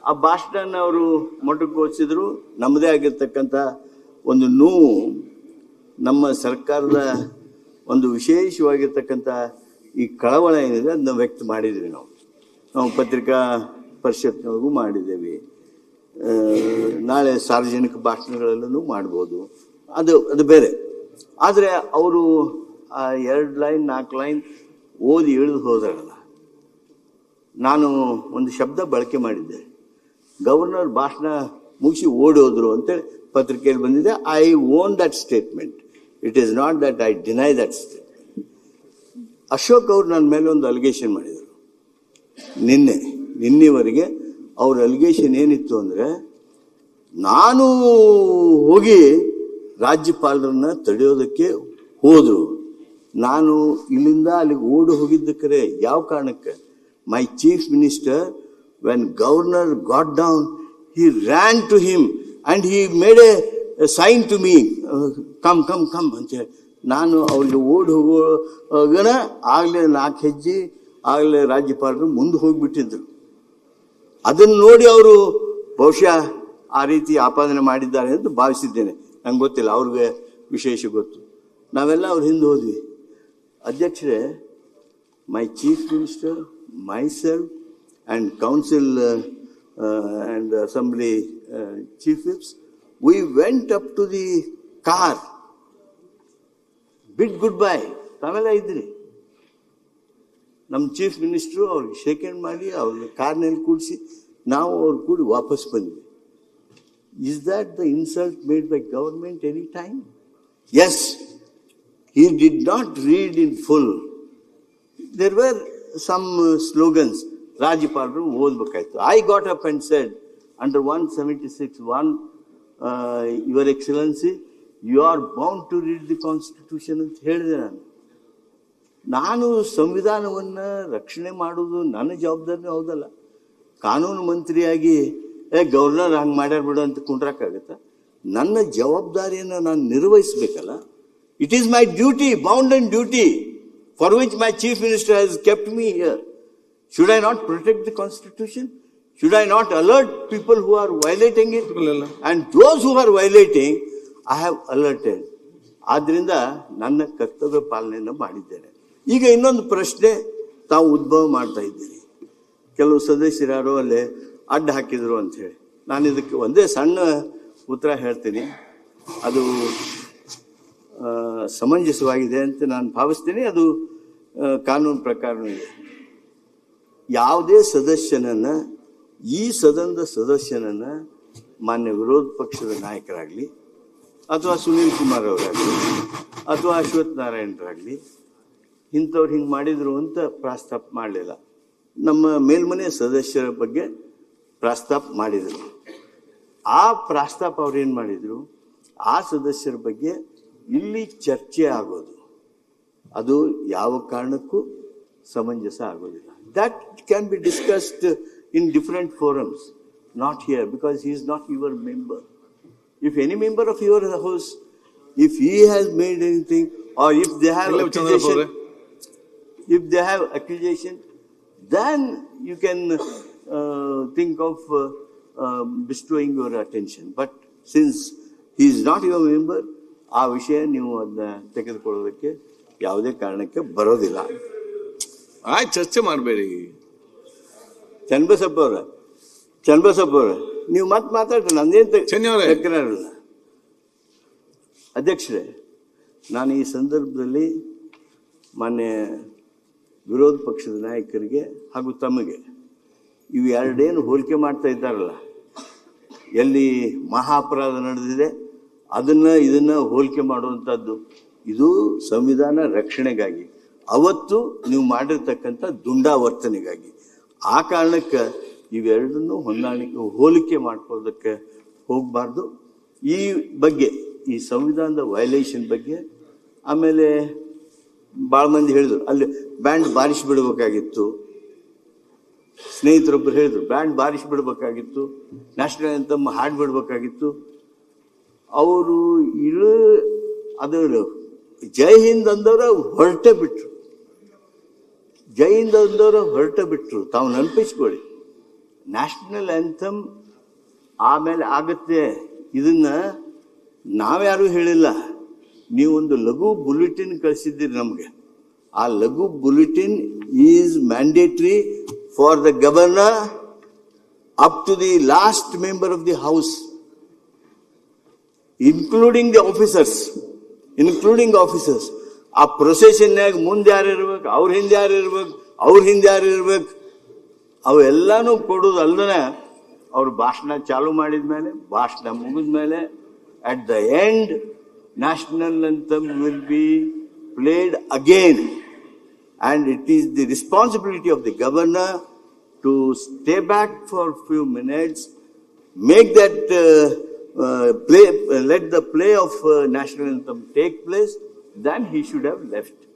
ಆ ಭಾಷಣ ಅವರು ಮೊಟಕುಗೊಳಿಸಿದ್ರು. ನಮ್ಮದೇ ಆಗಿರ್ತಕ್ಕಂಥ ಒಂದು ನೋವು, ನಮ್ಮ ಸರ್ಕಾರದ ಒಂದು ವಿಶೇಷವಾಗಿರ್ತಕ್ಕಂಥ ಈ ಕಳವಳ ಏನಿದೆ ಅದನ್ನ ವ್ಯಕ್ತ ಮಾಡಿದ್ವಿ. ನಾವು ಪತ್ರಿಕಾ ಪರಿಷತ್ನೊಳಗೂ ಮಾಡಿದ್ದೇವೆ. ನಾಳೆ ಸಾರ್ವಜನಿಕ ಭಾಷಣಗಳಲ್ಲೂ ಮಾಡ್ಬೋದು, ಅದು ಬೇರೆ. ಆದರೆ ಅವರು ಆ 2 ಲೈನ್ 4 ಲೈನ್ ಓದಿ ಇಳಿದು ಹೋದ್ರಲ್ಲ, ನಾನು ಒಂದು ಶಬ್ದ ಬಳಕೆ ಮಾಡಿದ್ದೆ, ಗವರ್ನರ್ ಭಾಷಣ ಮುಗಿಸಿ ಓಡೋದ್ರು ಅಂತೇಳಿ ಪತ್ರಿಕೆಯಲ್ಲಿ ಬಂದಿದೆ. I own that statement. It is not that I deny that statement. Ashok ಅವರು ನನ್ನ ಮೇಲೆ ಒಂದು ಅಲಿಗೇಷನ್ ಮಾಡಿದರು. ನಿನ್ನೆವರೆಗೆ ಅವ್ರ ಅಲಿಗೇಷನ್ ಏನಿತ್ತು ಅಂದರೆ, ನಾನು ಹೋಗಿ ರಾಜ್ಯಪಾಲರನ್ನ ತಡೆಯೋದಕ್ಕೆ ಹೋದರು, ನಾನು ಇಲ್ಲಿಂದ ಅಲ್ಲಿಗೆ ಓಡಿ ಹೋಗಿದ್ದಕ್ಕೆ ಯಾವ ಕಾರಣಕ್ಕೆ? ಮೈ chief minister, when governor got down, he ran to him and he made a sign to me, come ಅಂತೇಳಿ. ನಾನು ಅವ್ರಿಗೆ ಓಡಿ ಹೋಗೋಣ ಆಗಲೇ 4 ಹೆಜ್ಜೆ ಆಗಲೇ ರಾಜ್ಯಪಾಲರು ಮುಂದೆ ಹೋಗಿಬಿಟ್ಟಿದ್ರು. ಅದನ್ನು ನೋಡಿ ಅವರು ಬಹುಶಃ ಆ ರೀತಿ ಆಪಾದನೆ ಮಾಡಿದ್ದಾರೆ ಅಂತ ಭಾವಿಸಿದ್ದೇನೆ. ನಂಗೆ ಗೊತ್ತಿಲ್ಲ, ಅವ್ರಿಗೆ ವಿಶೇಷ ಗೊತ್ತು. ನಾವೆಲ್ಲ ಅವ್ರ ಹಿಂದೆ ಹೋದ್ವಿ. ಅಧ್ಯಕ್ಷರೇ, ಮೈ chief minister, myself and council and assembly chief whips, we went up to the car, bid goodbye. ತಾವೆಲ್ಲ ಇದ್ರಿ. ನಮ್ಮ ಚೀಫ್ ಮಿನಿಸ್ಟ್ರು ಅವ್ರಿಗೆ ಶೇಕ್ ಹ್ಯಾಂಡ್ ಮಾಡಿ ಅವ್ರಿಗೆ ಕಾರ್ನಲ್ಲಿ ಕೂಡಿಸಿ ನಾವು ಅವ್ರು ಕೂಡಿ ವಾಪಸ್ ಬಂದ್ವಿ. Is that the insult made by government any time? Yes, he did not read in full. There were some slogans ರಾಜ್ಯಪಾಲರು ಓದಬೇಕಾಯ್ತು. I got up and said, under 176(1), Your Excellency, you are bound to read the Constitution ಅಂತ ಹೇಳಿದೆ. ನಾನು ಸಂವಿಧಾನವನ್ನು ರಕ್ಷಣೆ ಮಾಡೋದು ನನ್ನ ಜವಾಬ್ದಾರಿ ಹೌದಲ್ಲ. ಕಾನೂನು ಮಂತ್ರಿಯಾಗಿ ಗವರ್ನರ್ ಹಂಗೆ ಮಾಡ್ಯಾರ ಬಿಡು ಅಂತ ಕುಂಡ್ರಕ್ಕಾಗತ್ತ? ನನ್ನ ಜವಾಬ್ದಾರಿಯನ್ನು ನಾನು ನಿರ್ವಹಿಸಬೇಕಲ್ಲ. It is my duty, bound and duty, for which my chief minister has kept me here. Should I not protect the Constitution? Should I not alert people who are violating it? And those who are violating, I have alerted. ಆದ್ರಿಂದ ನನ್ನ ಕರ್ತವ್ಯ ಪಾಲನೆಯನ್ನು ಮಾಡಿದ್ದೇನೆ. ಈಗ ಇನ್ನೊಂದು ಪ್ರಶ್ನೆ ತಾವು ಉದ್ಭವ ಮಾಡ್ತಾ ಇದ್ದೀರಿ. ಕೆಲವು ಸದಸ್ಯರು ಅಲ್ಲೇ ಅಡ್ಡ ಹಾಕಿದ್ರು ಅಂತ ಹೇಳಿ. ನಾನು ಇದಕ್ಕೆ ಒಂದೇ ಸಣ್ಣ ಉತ್ತರ ಹೇಳ್ತೀನಿ. ಅದು ಸಮಂಜಸವಾಗಿದೆ ಅಂತ ನಾನು ಭಾವಿಸ್ತೀನಿ. ಅದು ಕಾನೂನು ಪ್ರಕಾರನೂ ಇದೆ. ಯಾವುದೇ ಸದಸ್ಯನನ್ನು, ಈ ಸದನದ ಸದಸ್ಯನನ್ನು ಮಾನ್ಯ ವಿರೋಧ ಪಕ್ಷದ ನಾಯಕರಾಗಲಿ ಅಥವಾ ಸುನೀಲ್ ಕುಮಾರ್ ಅವರಾಗಲಿ ಅಥವಾ ಅಶ್ವಥ್ ನಾರಾಯಣರಾಗಲಿ ಇಂಥವ್ರು ಹಿಂಗೆ ಮಾಡಿದ್ರು ಅಂತ ಪ್ರಸ್ತಾಪ ಮಾಡಲಿಲ್ಲ. ನಮ್ಮ ಮೇಲ್ಮನೆ ಸದಸ್ಯರ ಬಗ್ಗೆ ಪ್ರಸ್ತಾಪ ಮಾಡಿದರು. ಆ ಪ್ರಸ್ತಾಪ ಅವ್ರೇನು ಮಾಡಿದರು, ಆ ಸದಸ್ಯರ ಬಗ್ಗೆ ಇಲ್ಲಿ ಚರ್ಚೆ ಆಗೋದು ಅದು ಯಾವ ಕಾರಣಕ್ಕೂ ಸಮಂಜಸ ಆಗೋದಿಲ್ಲ. That can be discussed in different forums, not here, because he is not your member. If any member of your house, if he has made anything or if they have accusation, then you can think of bestowing your attention. But since he is not your member, ಆ ವಿಷಯ ನೀವು ಅದನ್ನ ತೆಗೆದುಕೊಳ್ಳೋದಕ್ಕೆ ಯಾವುದೇ ಕಾರಣಕ್ಕೆ ಬರೋದಿಲ್ಲ. ಆಯ್ತು, ಚರ್ಚೆ ಮಾಡಬೇಡಿ. ಚನ್ನಬಸಪ್ಪ ಅವ್ರ ನೀವು ಮತ್ತೆ ಮಾತಾಡ್ರಿ, ನಂದೇನು ಅಧ್ಯಕ್ಷರೇ. ನಾನು ಈ ಸಂದರ್ಭದಲ್ಲಿ ಮಾನ್ಯ ವಿರೋಧ ಪಕ್ಷದ ನಾಯಕರಿಗೆ ಹಾಗೂ ತಮಗೆ ಇವು ಎರಡೇನು ಹೋಲಿಕೆ ಮಾಡ್ತಾ ಇದ್ದಾರಲ್ಲ, ಎಲ್ಲಿ ಮಹಾ ಅಪರಾಧ ನಡೆದಿದೆ ಇದನ್ನ ಹೋಲಿಕೆ ಮಾಡುವಂಥದ್ದು, ಇದು ಸಂವಿಧಾನ ರಕ್ಷಣೆಗಾಗಿ, ಅವತ್ತು ನೀವು ಮಾಡಿರ್ತಕ್ಕಂಥ ದುಂಡಾವರ್ತನೆಗಾಗಿ. ಆ ಕಾರಣಕ್ಕೆ ಇವೆರಡನ್ನೂ ಹೋಲಿಕೆ ಮಾಡ್ಕೊಳ್ಳೋದಕ್ಕೆ ಹೋಗಬಾರ್ದು. ಈ ಬಗ್ಗೆ, ಈ ಸಂವಿಧಾನದ ವೈಲೇಷನ್ ಬಗ್ಗೆ, ಆಮೇಲೆ ಭಾಳ ಮಂದಿ ಹೇಳಿದ್ರು ಅಲ್ಲಿ ಬ್ಯಾಂಡ್ ಬಾರಿಸಿಬಿಡ್ಬೇಕಾಗಿತ್ತು. ಸ್ನೇಹಿತರೊಬ್ಬರು ಹೇಳಿದ್ರು ಬ್ಯಾಂಡ್ ಬಾರಿಸಿಬಿಡ್ಬೇಕಾಗಿತ್ತು, ನ್ಯಾಷನಲ್ ಆಂಥಮ್ ಹಾಡ್ಬಿಡ್ಬೇಕಾಗಿತ್ತು. ಅವರು ಅದು ಜೈ ಹಿಂದ್ ಅಂದವರ ಹೊರಟೆ ಬಿಟ್ರು. ತಾವು ನೆನಪಿಸ್ಕೊಳ್ಳಿ, ನ್ಯಾಷನಲ್ ಆಂಥಮ್ ಆಮೇಲೆ ಆಗತ್ತೆ. ಇದನ್ನ ನಾವ್ಯಾರೂ ಹೇಳಿಲ್ಲ. ನೀವೊಂದು ಲಘು ಬುಲೆಟಿನ್ ಕಳಿಸಿದ್ದೀರಿ ನಮಗೆ. ಆ ಲಘು bulletin is mandatory for the governor up to the last member of the house, including the officers. ಆ ಪ್ರೊಸೆಷನ್ನಾಗ ಮುಂದೆ ಯಾರು ಇರ್ಬೇಕು, ಅವ್ರ ಹಿಂದೆ ಯಾರು ಇರ್ಬೇಕು, ಅವ್ರ ಹಿಂದೆ ಯಾರು ಇರ್ಬೇಕು, ಅವೆಲ್ಲಾನು ಕೊಡೋದು ಅಲ್ಲದೆ ಅವ್ರು ಭಾಷಣ ಚಾಲು ಮಾಡಿದ್ಮೇಲೆ, ಭಾಷಣ ಮುಗಿದ್ಮೇಲೆ, at the end, national anthem will be played again. And it is the responsibility of the governor to stay back for a few minutes, make that let the play of national anthem take place. Then he should have left.